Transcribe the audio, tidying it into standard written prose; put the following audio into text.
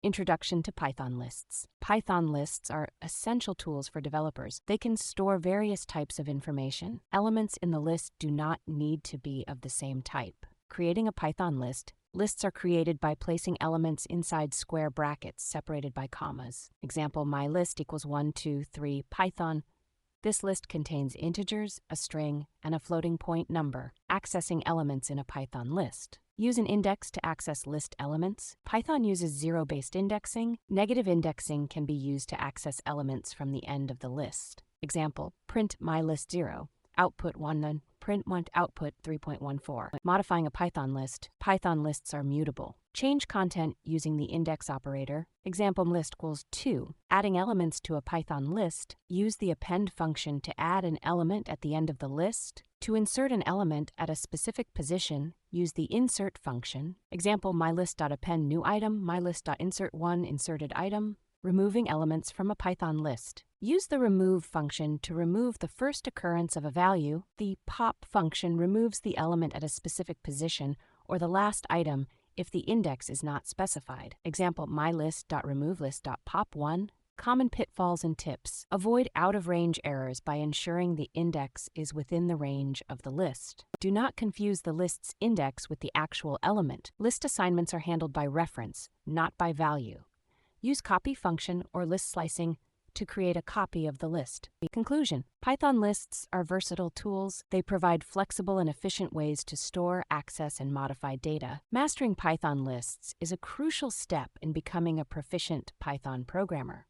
Introduction to Python lists. Python lists are essential tools for developers. They can store various types of information. Elements in the list do not need to be of the same type. Creating a Python list. Lists are created by placing elements inside square brackets separated by commas. Example, my list equals 1, 2, 3, Python. This list contains integers, a string, and a floating point number. Accessing elements in a Python list. Use an index to access list elements. Python uses zero-based indexing. Negative indexing can be used to access elements from the end of the list. Example, print mylist0, output 1, print output 3.14. Modifying a Python list. Python lists are mutable. Change content using the index operator. Example, list equals 2. Adding elements to a Python list. Use the append function to add an element at the end of the list. To insert an element at a specific position, use the insert function. Example, mylist.append new item, mylist.insert one inserted item. Removing elements from a Python list. Use the remove function to remove the first occurrence of a value. The pop function removes the element at a specific position or the last item if the index is not specified. Example, mylist.removelist.pop1. Common pitfalls and tips. Avoid out-of-range errors by ensuring the index is within the range of the list. Do not confuse the list's index with the actual element. List assignments are handled by reference, not by value. Use copy function or list slicing to create a copy of the list. Conclusion. Python lists are versatile tools. They provide flexible and efficient ways to store, access, and modify data. Mastering Python lists is a crucial step in becoming a proficient Python programmer.